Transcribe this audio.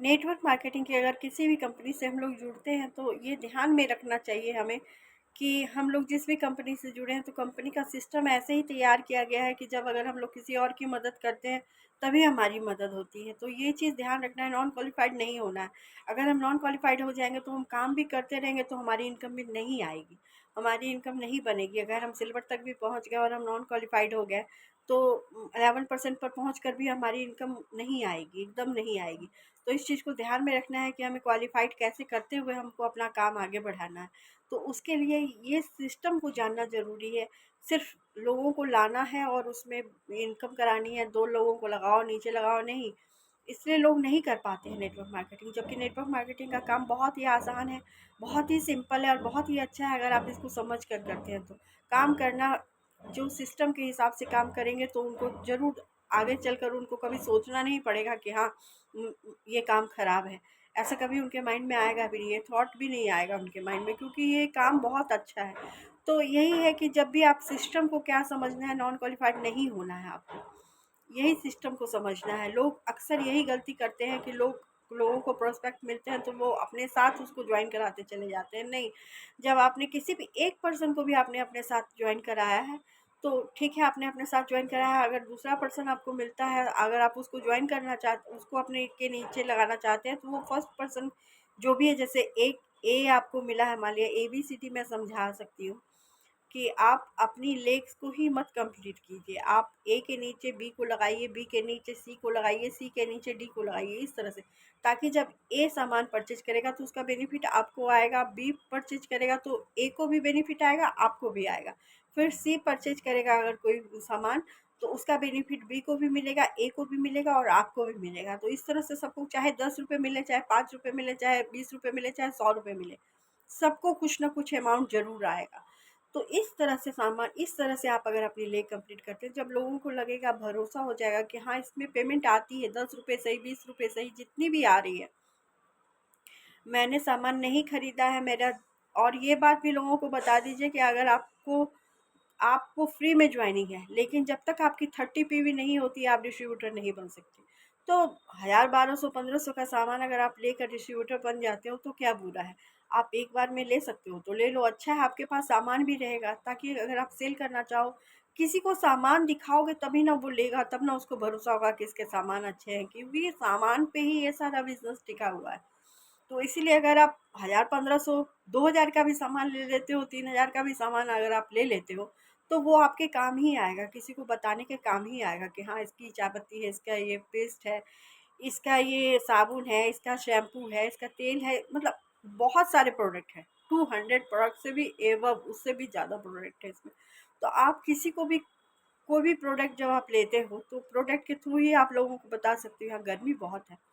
Network marketing की अगर किसी भी कंपनी से हम लोग जुड़ते हैं तो ये ध्यान में रखना चाहिए हमें कि हम लोग जिस भी कंपनी से जुड़े हैं तो कंपनी का सिस्टम ऐसे ही तैयार किया गया है कि जब अगर हम लोग किसी और की मदद करते हैं तभी हमारी मदद होती है। तो ये चीज़ ध्यान रखना है, नॉन क्वालिफाइड नहीं होना है। अगर हम नॉन क्वालिफाइड हो जाएंगे तो हम काम भी करते रहेंगे तो हमारी इनकम भी नहीं आएगी, हमारी इनकम नहीं बनेगी। अगर हम सिल्वर तक भी पहुंच गए और हम नॉन क्वालिफाइड हो गए तो 11% पर पहुँच कर भी हमारी इनकम नहीं आएगी, एकदम नहीं आएगी। तो इस चीज़ को ध्यान में रखना है कि हमें क्वालिफ़ाइड कैसे करते हुए हमको अपना काम आगे बढ़ाना है। तो उसके लिए ये सिस्टम को जानना ज़रूरी है। सिर्फ़ लोगों को लाना है और उसमें इनकम करानी है, 2 लोगों को लगाओ, नीचे लगाओ, नहीं। इसलिए लोग नहीं कर पाते हैं नेटवर्क मार्केटिंग, जबकि नेटवर्क मार्केटिंग का काम बहुत ही आसान है, बहुत ही सिंपल है और बहुत ही अच्छा है अगर आप इसको समझ कर करते हैं तो। काम करना जो सिस्टम के हिसाब से काम करेंगे तो उनको ज़रूर आगे चलकर उनको कभी सोचना नहीं पड़ेगा कि हाँ ये काम खराब है। ऐसा कभी उनके माइंड में आएगा भी नहीं, ये थॉट भी नहीं आएगा उनके माइंड में, क्योंकि ये काम बहुत अच्छा है। तो यही है कि जब भी आप सिस्टम को क्या समझना है, नॉन क्वालिफाइड नहीं होना है आपको, यही सिस्टम को समझना है। लोग अक्सर यही गलती करते हैं कि लोगों को प्रोस्पेक्ट मिलते हैं तो वो अपने साथ उसको ज्वाइन कराते चले जाते हैं। नहीं, जब आपने किसी भी एक पर्सन को भी आपने अपने साथ ज्वाइन कराया है तो ठीक है, आपने अपने साथ ज्वाइन कराया है। अगर दूसरा पर्सन आपको मिलता है, अगर आप उसको ज्वाइन करना चाहते, उसको अपने के नीचे लगाना चाहते हैं तो वो फर्स्ट पर्सन जो भी है, जैसे एक ए आपको मिला है, मान लिया ABCD मैं समझा सकती हूँ कि आप अपनी लेग्स को ही मत कंप्लीट कीजिए। आप ए के नीचे बी को लगाइए, बी के नीचे सी को लगाइए, सी के नीचे डी को लगाइए, इस तरह से, ताकि जब ए सामान परचेज करेगा तो उसका बेनिफिट आपको आएगा, बी परचेज करेगा तो ए को भी बेनिफिट आएगा, आपको भी आएगा। फिर सी परचेज करेगा अगर कोई सामान तो उसका बेनिफिट बी को भी मिलेगा, ए को भी मिलेगा और आपको भी मिलेगा। तो इस तरह से सबको, चाहे 10 रुपये मिले, चाहे 5 रुपये मिले, चाहे 20 रुपये मिले, चाहे 100 रुपये मिले, सबको कुछ ना कुछ अमाउंट ज़रूर आएगा। तो इस तरह से आप अगर अपनी लेग कंप्लीट करते हैं, जब लोगों को लगेगा, भरोसा हो जाएगा कि हाँ इसमें पेमेंट आती है, 10 रुपये सही, 20 रुपये सही, जितनी भी आ रही है, मैंने सामान नहीं खरीदा है मेरा। और ये बात भी लोगों को बता दीजिए कि अगर आपको आपको फ्री में ज्वाइनिंग है, लेकिन जब तक आपकी 30 PV नहीं होती आप डिस्ट्रीब्यूटर नहीं बन सकते। तो 1000, 1200, 1500 का सामान अगर आप लेकर डिस्ट्रीब्यूटर बन जाते हो तो क्या बुरा है। आप एक बार में ले सकते हो तो ले लो, अच्छा है, आपके पास सामान भी रहेगा, ताकि अगर आप सेल करना चाहो, किसी को सामान दिखाओगे तभी ना वो लेगा, तब ना उसको भरोसा होगा कि इसके सामान अच्छे हैं, क्योंकि सामान पे ही ये सारा बिजनेस टिका हुआ है। तो इसीलिए अगर आप 1000, 1500, 2000 का भी सामान ले लेते हो, 3000 का भी सामान अगर आप ले लेते हो तो वो आपके काम ही आएगा, किसी को बताने के काम ही आएगा कि हाँ इसकी चाय पत्ती है, इसका ये पेस्ट है, इसका ये साबुन है, इसका शैम्पू है, इसका तेल है, मतलब बहुत सारे प्रोडक्ट हैं। 200 प्रोडक्ट से भी एवब, उससे भी ज़्यादा प्रोडक्ट है इसमें। तो आप किसी को भी कोई भी प्रोडक्ट जब आप लेते हो तो प्रोडक्ट के थ्रू ही आप लोगों को बता सकते हो। यहाँ गर्मी बहुत है।